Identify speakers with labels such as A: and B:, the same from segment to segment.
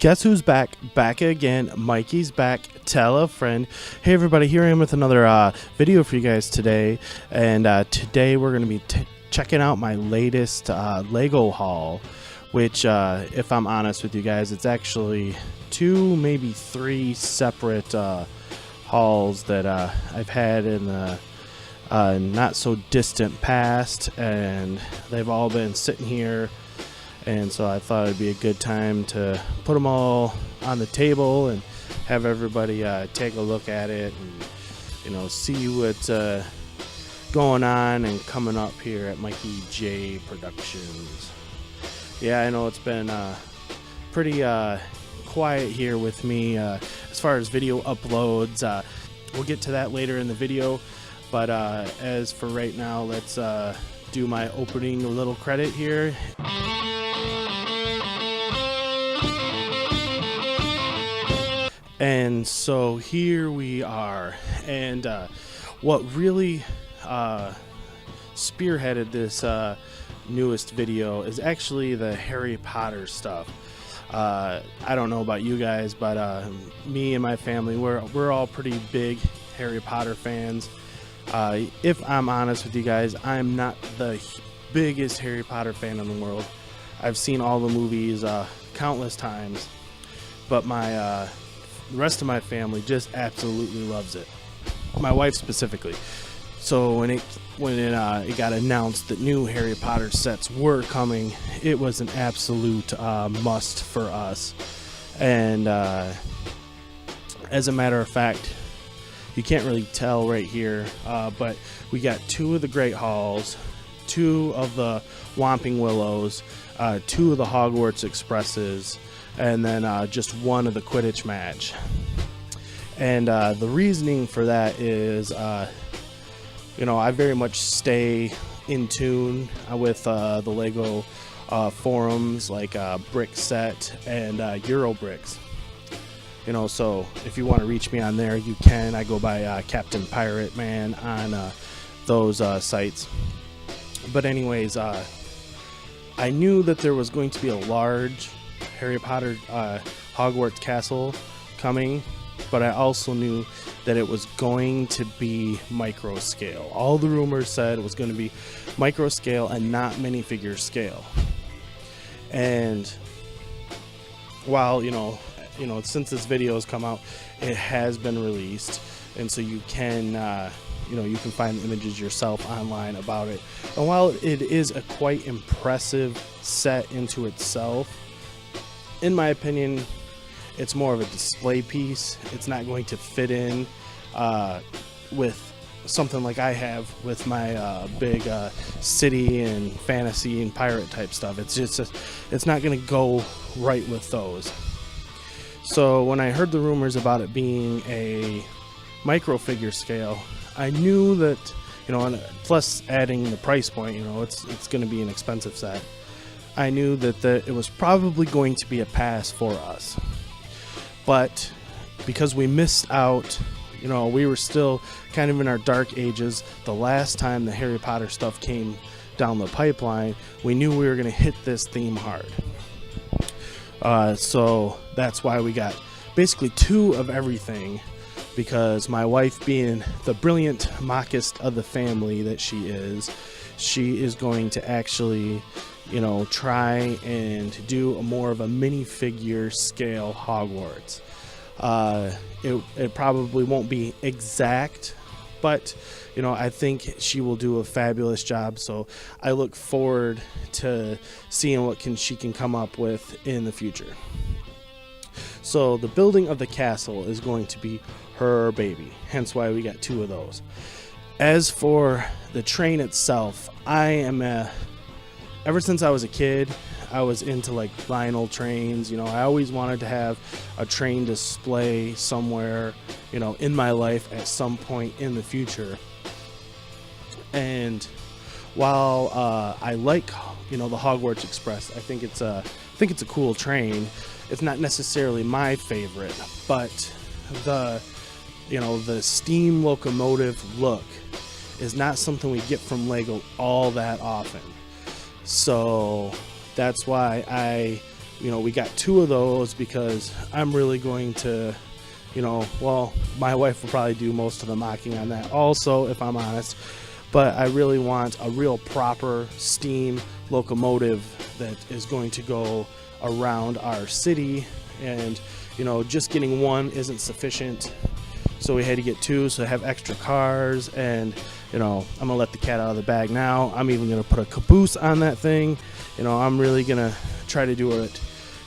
A: Guess who's back? Back again. Mikey's back. Tell a friend. Hey everybody, here I am with another video for you guys today. And today we're going to be checking out my latest Lego haul, which if I'm honest with you guys, it's actually two, maybe three separate hauls that I've had in the not so distant past, and they've all been sitting here. And so I thought it'd be a good time to put them all on the table and have everybody take a look at it and, see what's going on and coming up here at Mikey J Productions. Yeah, I know it's been pretty quiet here with me as far as video uploads. We'll get to that later in the video, but as for right now, let's do my opening little credit here. And so here we are, and what really spearheaded this newest video is actually the Harry Potter stuff. I don't know about you guys, but me and my family, we're all pretty big Harry Potter fans. If I'm honest with you guys, I'm not the biggest Harry Potter fan in the world. I've seen all the movies countless times, but the rest of my family just absolutely loves it. My wife specifically. So when it got announced that new Harry Potter sets were coming, it was an absolute must for us. And as a matter of fact, you can't really tell right here, but we got two of the Great Halls, two of the Whomping Willows, two of the Hogwarts Expresses, and then just one of the Quidditch match. And the reasoning for that is, I very much stay in tune with the Lego forums like Brickset and Eurobricks. So if you want to reach me on there, you can. I go by Captain Pirate Man on those sites. But anyways, I knew that there was going to be a large Harry Potter Hogwarts castle coming, but I also knew that it was going to be micro scale. All the rumors said it was going to be micro scale and not minifigure scale. And while since this video has come out, it has been released, and so you can you can find images yourself online about it. And while it is a quite impressive set into itself, in my opinion, it's more of a display piece. It's not going to fit in with something like I have with my big city and fantasy and pirate type stuff. It's not going to go right with those. So when I heard the rumors about it being a micro figure scale, I knew that, and plus adding the price point, it's going to be an expensive set. I knew that it was probably going to be a pass for us. But because we missed out, we were still kind of in our dark ages. The last time the Harry Potter stuff came down the pipeline, we knew we were going to hit this theme hard. So that's why we got basically two of everything, because my wife, being the brilliant mockist of the family that she is going to actually try and do more of a minifigure scale Hogwarts. It probably won't be exact, but I think she will do a fabulous job. So I look forward to seeing what she can come up with in the future. So the building of the castle is going to be her baby, hence why we got two of those. As for the train itself, ever since I was a kid, I was into like vinyl trains. I always wanted to have a train display somewhere, in my life at some point in the future. And while I like, the Hogwarts Express, I think it's a cool train. It's not necessarily my favorite, but the steam locomotive look is not something we get from Lego all that often. So that's why I we got 2 of those because I'm really going to, well, my wife will probably do most of the mocking on that also, if I'm honest. But I really want a real proper steam locomotive that is going to go around our city. And, just getting 1 isn't sufficient. So we had to get 2, so I have extra cars. And, I'm going to let the cat out of the bag now. I'm even going to put a caboose on that thing. I'm really going to try to do it,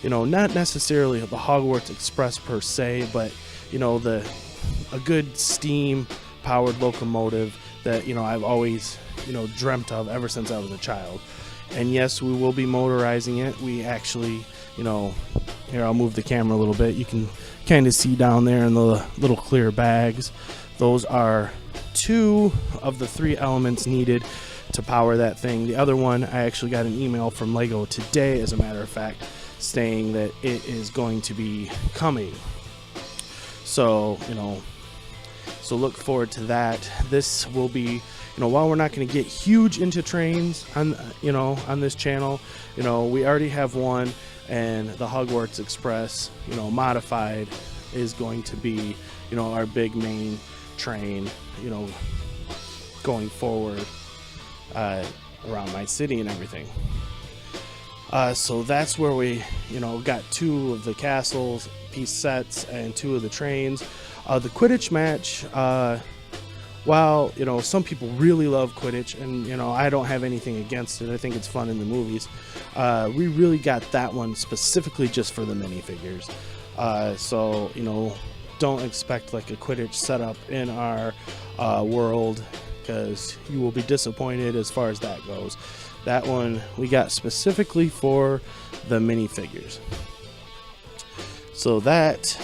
A: not necessarily the Hogwarts Express per se, but, a good steam powered locomotive that, I've always, dreamt of ever since I was a child. And yes, we will be motorizing it. We actually, here, I'll move the camera a little bit. You can kind of see down there in the little clear bags. Those are 2 of the 3 elements needed to power that thing. The other one, I actually got an email from Lego today, as a matter of fact, saying that it is going to be coming. So, so look forward to that. This will be, while we're not going to get huge into trains on, on this channel, we already have one, and the Hogwarts Express, modified, is going to be, our big main train, going forward around my city and everything. So that's where we, got 2 of the castles piece sets and 2 of the trains. The Quidditch match, while, some people really love Quidditch, and, I don't have anything against it. I think it's fun in the movies. We really got that one specifically just for the minifigures. So, don't expect like a Quidditch setup in our world, because you will be disappointed as far as that goes. That one we got specifically for the minifigures. So that,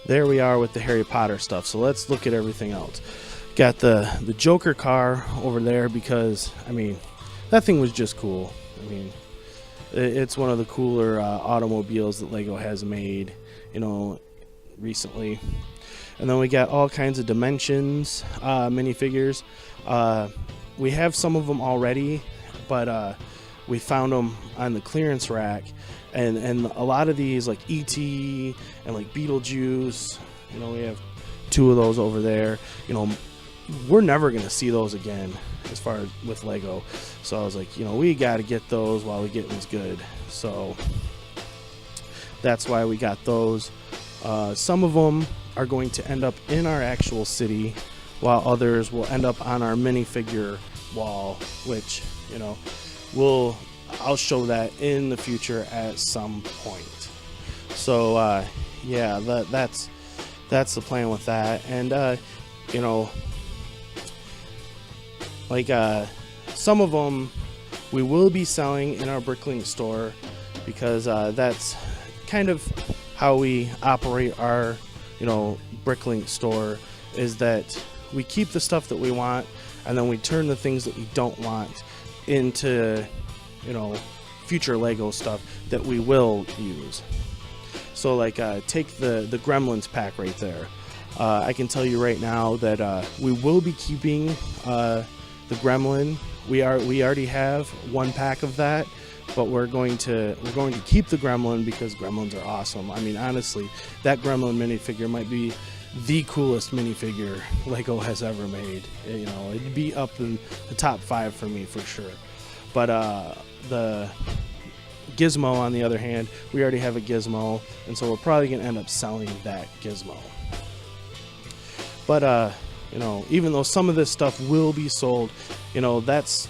A: there we are with the Harry Potter stuff. So let's look at everything else. Got the Joker car over there because, that thing was just cool. It's one of the cooler automobiles that Lego has made, recently. And then we got all kinds of Dimensions minifigures. We have some of them already, but we found them on the clearance rack. And a lot of these, like E.T. and like Beetlejuice, we have 2 of those over there. We're never going to see those again as far as with Lego. So I was like, we got to get those while the getting's good. So that's why we got those. Some of them are going to end up in our actual city, while others will end up on our minifigure wall, which, I'll show that in the future at some point. So yeah, that's the plan with that. And some of them we will be selling in our Bricklink store, because that's kind of how we operate our Bricklink store, is that we keep the stuff that we want, and then we turn the things that we don't want into future Lego stuff that we will use. So take the Gremlins pack right there. I can tell you right now that we will be keeping the Gremlin. We already have 1 pack of that, but we're going to keep the Gremlin because Gremlins are awesome. Honestly, that Gremlin minifigure might be the coolest minifigure Lego has ever made. It'd be up in the top 5 for me for sure. But the Gizmo, on the other hand, we already have a Gizmo, and so we're probably going to end up selling that Gizmo. But even though some of this stuff will be sold, that's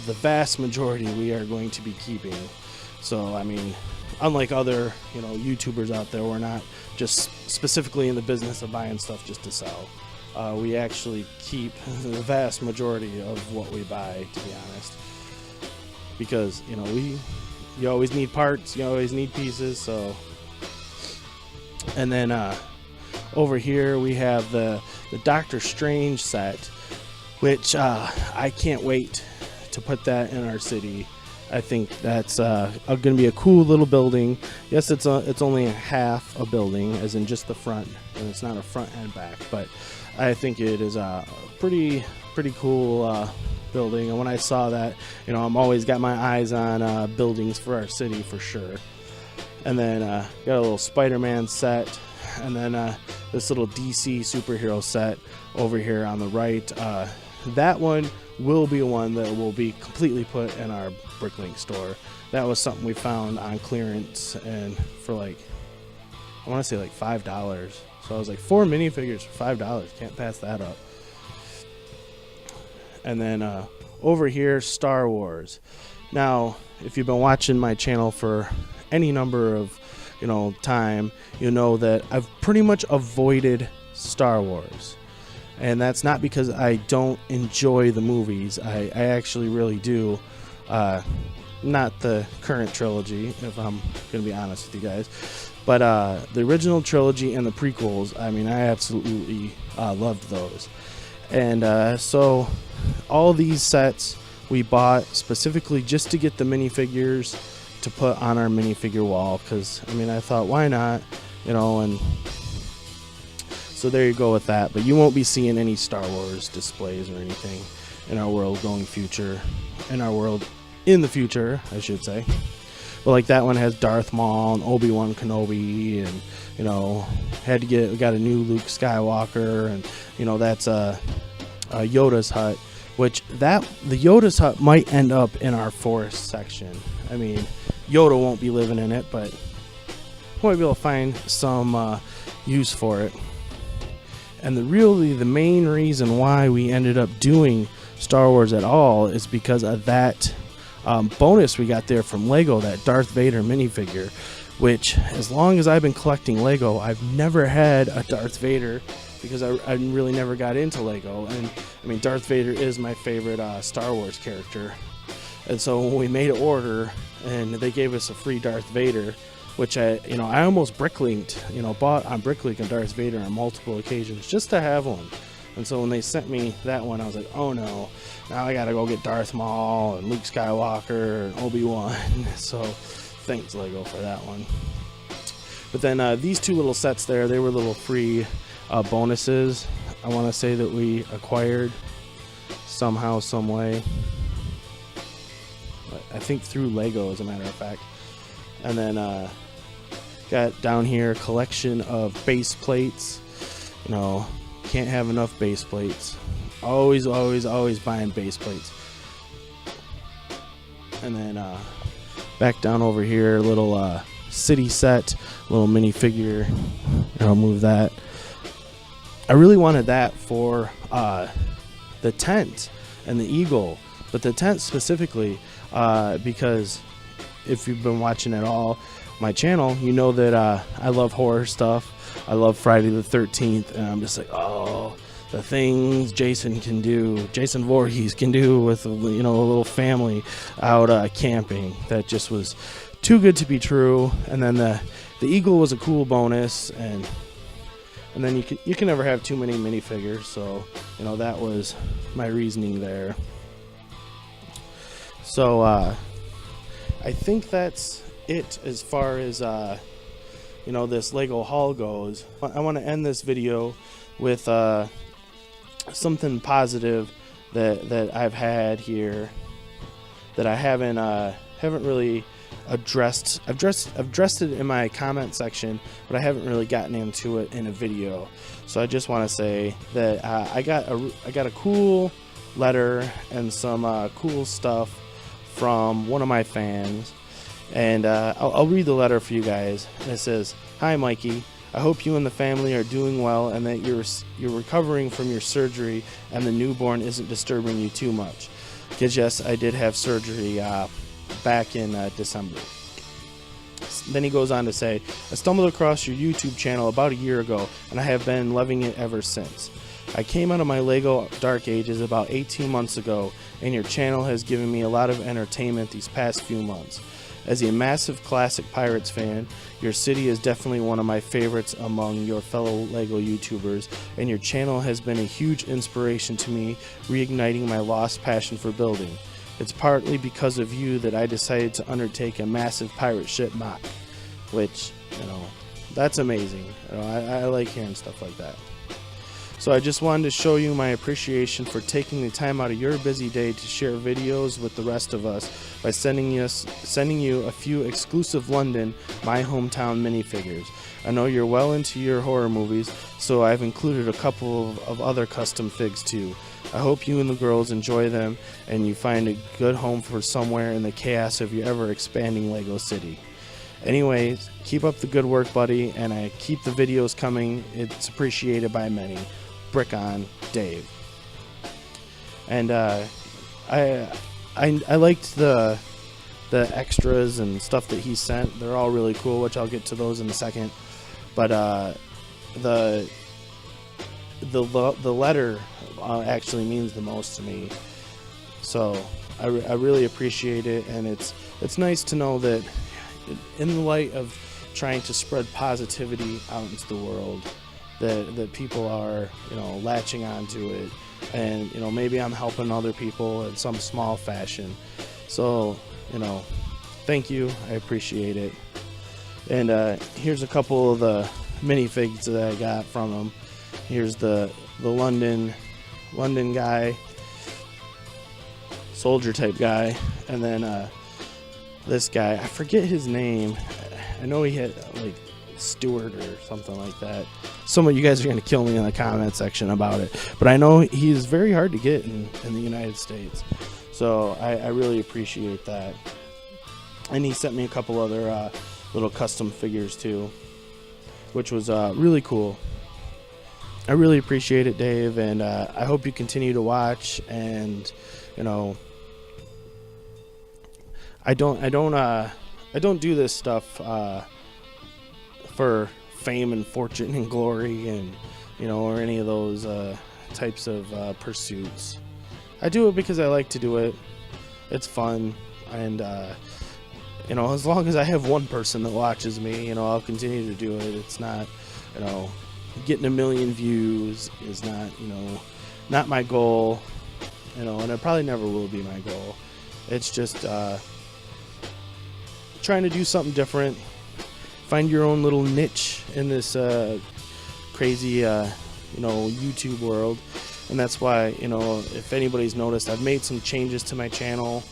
A: the vast majority we are going to be keeping. So unlike other YouTubers out there, we're not just specifically in the business of buying stuff just to sell. We actually keep the vast majority of what we buy, to be honest, because you always need parts, you always need pieces. So, and then over here we have the Doctor Strange set, which I can't wait to put that in our city. I think that's going to be a cool little building. Yes, it's only half a building, as in just the front, and it's not a front and back. But I think it is a pretty cool building. And when I saw that, I'm always got my eyes on buildings for our city for sure. And then got a little Spider-Man set, and then this little DC superhero set over here on the right. That one will be one that will be completely put in our Bricklink store. That was something we found on clearance, and for like, I want to say like $5. So I was like, 4 minifigures for $5. Can't pass that up. And then over here, Star Wars. Now, if you've been watching my channel for any number of time, you know that I've pretty much avoided Star Wars. And that's not because I don't enjoy the movies. I actually really do. Not the current trilogy, if I'm going to be honest with you guys. But the original trilogy and the prequels, I mean, I absolutely loved those. And so all these sets we bought specifically just to get the minifigures to put on our minifigure wall. Because, I mean, I thought, why not? And so there you go with that. But you won't be seeing any Star Wars displays or anything in our world in the future, I should say. But like that one has Darth Maul and Obi-Wan Kenobi, and we got a new Luke Skywalker, and that's Yoda's hut, which the Yoda's hut might end up in our forest section. I mean, Yoda won't be living in it, but we might be able to find some use for it. And the main reason why we ended up doing Star Wars at all is because of that bonus we got there from Lego, that Darth Vader minifigure, which, as long as I've been collecting Lego, I've never had a Darth Vader, because I really never got into Lego. And I mean, Darth Vader is my favorite Star Wars character. And so when we made an order and they gave us a free Darth Vader, which I almost Bricklinked, bought on Bricklink a Darth Vader on multiple occasions just to have one. And so when they sent me that one, I was like, oh no, now I gotta go get Darth Maul and Luke Skywalker and Obi-Wan. So thanks, Lego, for that one. But then these two little sets there, they were little free bonuses. I want to say that we acquired somehow, some way. I think through Lego, as a matter of fact. And then got down here a collection of base plates. Can't have enough base plates. Always buying base plates. And then back down over here, a little city set, little minifigure. I'll move that. I really wanted that for the tent and the eagle, but the tent specifically because if you've been watching at all my channel, you know that I love horror stuff. I love Friday the 13th, and I'm just like, oh, the things Jason Voorhees can do with a little family out camping. That just was too good to be true. And then the eagle was a cool bonus, and then you can never have too many minifigures, so that was my reasoning there. So I think that's it as far as this Lego haul goes. I want to end this video with something positive that I've had here that I haven't really addressed. I've addressed it in my comment section, but I haven't really gotten into it in a video. So I just want to say that I got a cool letter and some cool stuff from one of my fans. And I'll read the letter for you guys. And it says, "Hi Mikey, I hope you and the family are doing well and that you're recovering from your surgery and the newborn isn't disturbing you too much. Because yes, I did have surgery back in December." Then he goes on to say, "I stumbled across your YouTube channel about a year ago and I have been loving it ever since. I came out of my Lego Dark Ages about 18 months ago and your channel has given me a lot of entertainment these past few months. As a massive classic Pirates fan, your city is definitely one of my favorites among your fellow Lego YouTubers, and your channel has been a huge inspiration to me, reigniting my lost passion for building. It's partly because of you that I decided to undertake a massive pirate ship mock," which, that's amazing. I like hearing stuff like that. So I just wanted to show you my appreciation for taking the time out of your busy day to share videos with the rest of us by sending you a few exclusive London, my hometown minifigures. I know you're well into your horror movies, so I've included a couple of other custom figs too. I hope you and the girls enjoy them and you find a good home for somewhere in the chaos of your ever expanding Lego City. Anyways, keep up the good work, buddy, and I keep the videos coming. It's appreciated by many. Brick on, Dave. And I liked the extras and stuff that he sent. They're all really cool, which I'll get to those in a second. But the letter actually means the most to me. So I really appreciate it, and it's nice to know that in the light of trying to spread positivity out into the world, that people are, latching onto it, and maybe I'm helping other people in some small fashion. So thank you, I appreciate it. And here's a couple of the minifigs that I got from him. Here's the London guy, soldier type guy, and then this guy, I forget his name. I know he had like Stewart or something like that. Some of you guys are going to kill me in the comment section about it, but I know he's very hard to get in the United States. So I really appreciate that. And he sent me a couple other little custom figures too, which was really cool. I really appreciate it, Dave, and I hope you continue to watch. And I don't do this stuff for fame and fortune and glory and or any of those types of pursuits. I do it because I like to do it. It's fun, and as long as I have one person that watches me, I'll continue to do it. It's not, getting 1 million views is not, not my goal, and it probably never will be my goal. It's just trying to do something different, find your own little niche in this crazy YouTube world. And that's why, if anybody's noticed, I've made some changes to my channel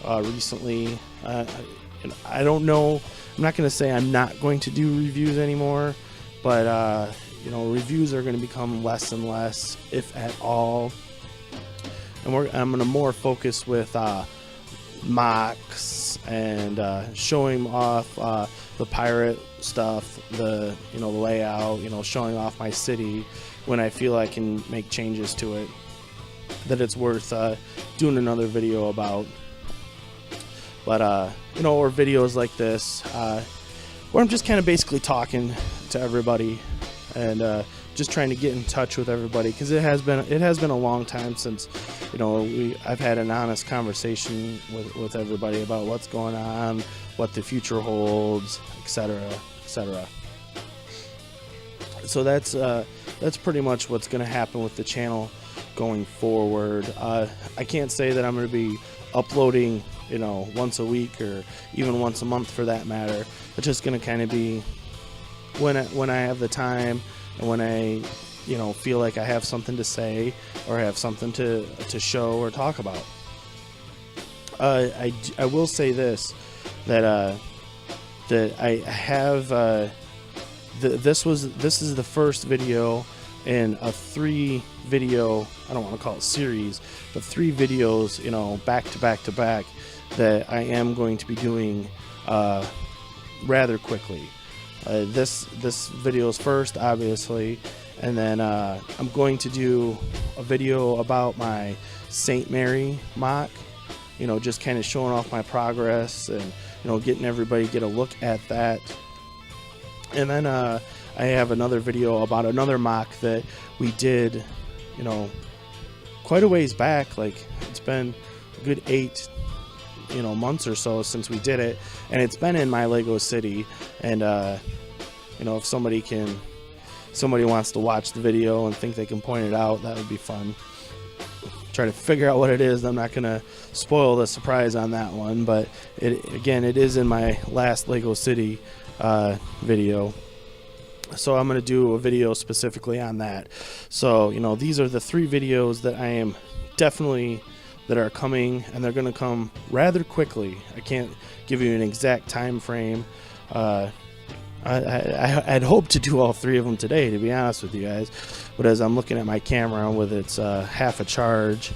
A: recently. I don't know, I'm not going to say I'm not going to do reviews anymore, but reviews are going to become less and less, if at all. And I'm going to more focus with mocks and showing off the pirate stuff, the layout, showing off my city when I feel I can make changes to it that it's worth doing another video about. But or videos like this where I'm just kind of basically talking to everybody and just trying to get in touch with everybody, because it has been a long time since I've had an honest conversation with everybody about what's going on, what the future holds, etc., etc. So that's pretty much what's going to happen with the channel going forward. I can't say that I'm going to be uploading once a week or even once a month for that matter. It's just going to kind of be when I have the time and when I feel like I have something to say or have something to show or talk about. I will say this, that I have this is the first video in a 3-video, I don't want to call it series, but 3 videos back to back to back that I am going to be doing rather quickly. This video is first, obviously, and then I'm going to do a video about my St. Mary mock, just kind of showing off my progress and getting everybody get a look at that. And then I have another video about another mock that we did quite a ways back. Like, it's been a good 8 months or so since we did it, and it's been in my Lego City. And if somebody wants to watch the video and think they can point it out, that would be fun. Try to figure out what it is. I'm not gonna spoil the surprise on that one, but it is in my last Lego City video. So I'm going to do a video specifically on that. So, you know, these are the 3 videos that I am definitely that are coming, and they're going to come rather quickly. I can't give you an exact time frame. I'd hoped to do all 3 of them today, to be honest with you guys, but as I'm looking at my camera with its half a charge,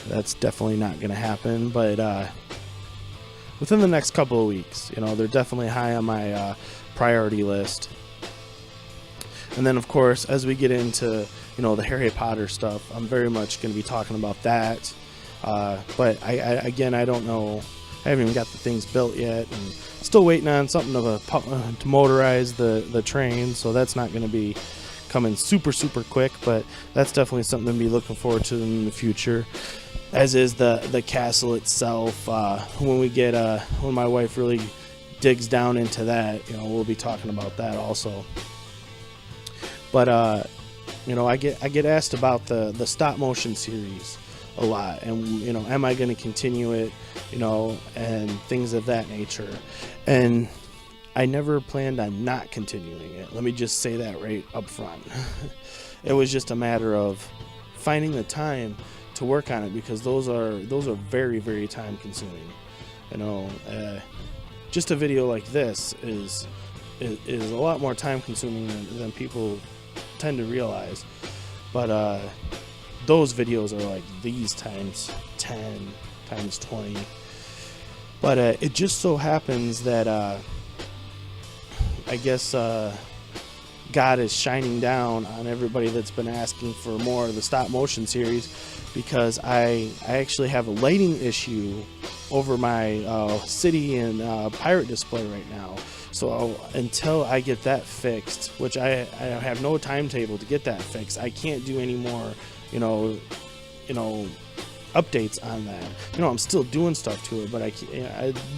A: that's definitely not going to happen. But within the next couple of weeks, you know, they're definitely high on my priority list. And then, of course, as we get into, you know, the Harry Potter stuff, I'm very much going to be talking about that. But again, I don't know. I haven't even got the things built yet, and still waiting on something to motorize the train. So that's not going to be coming super quick, but that's definitely something to be looking forward to in the future. As is the castle itself. When we get when my wife really digs down into that, you know, we'll be talking about that also. But you know, I get asked about the stop motion series a lot, and you know, am I going to continue it, you know, and things of that nature. And I never planned on not continuing it. Let me just say that right up front. It was just a matter of finding the time to work on it, because those are very time consuming. You know, just a video like this is a lot more time consuming than people tend to realize. But those videos are like these times 10, times 20. But it just so happens that I guess God is shining down on everybody that's been asking for more of the stop motion series, because I actually have a lighting issue over my city and pirate display right now. So until I get that fixed, which I have no timetable to get that fixed, I can't do any more, you know, updates on that. You know, I'm still doing stuff to it, but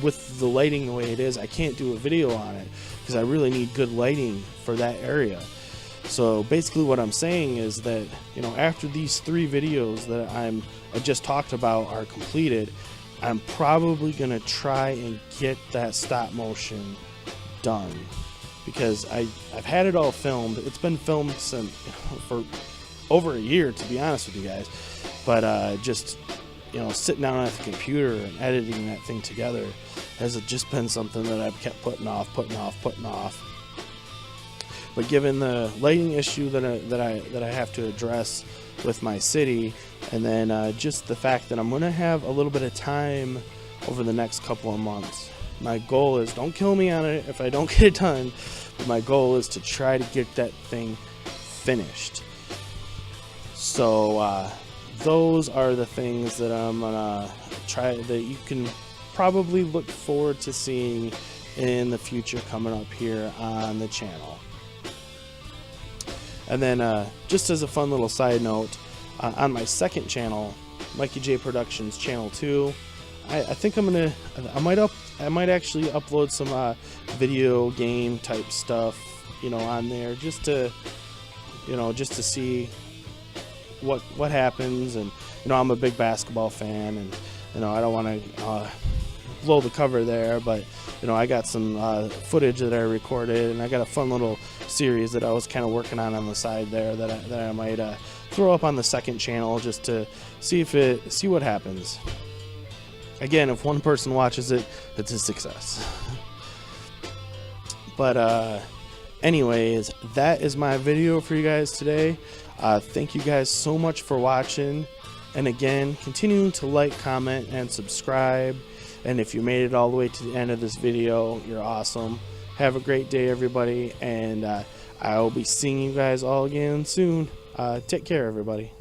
A: with the lighting the way it is, I can't do a video on it because I really need good lighting for that area. So basically what I'm saying is that, you know, after these 3 videos that I just talked about are completed, I'm probably gonna try and get that stop motion done, because I've had it all filmed. It's been filmed for over a year, to be honest with you guys. But just, you know, sitting down at the computer and editing that thing together has just been something that I've kept putting off. But given the lighting issue that I have to address with my city, and then just the fact that I'm going to have a little bit of time over the next couple of months, my goal is, don't kill me on it if I don't get it done, but my goal is to try to get that thing finished. So those are the things that I'm gonna try, that you can probably look forward to seeing in the future coming up here on the channel. And then just as a fun little side note, on my second channel, Mikey J Productions channel 2, I think I might actually upload some video game type stuff, you know, on there, just to see what happens. And you know, I'm a big basketball fan, and you know, I don't want to blow the cover there, but you know, I got some footage that I recorded, and I got a fun little series that I was kind of working on the side there that I might throw up on the second channel, just to see what happens. Again, if one person watches it, it's a success. But anyways, that is my video for you guys today. Thank you guys so much for watching, and again, continuing to like, comment, and subscribe. And if you made it all the way to the end of this video, you're awesome. Have a great day, everybody, and I will be seeing you guys all again soon. Take care, everybody.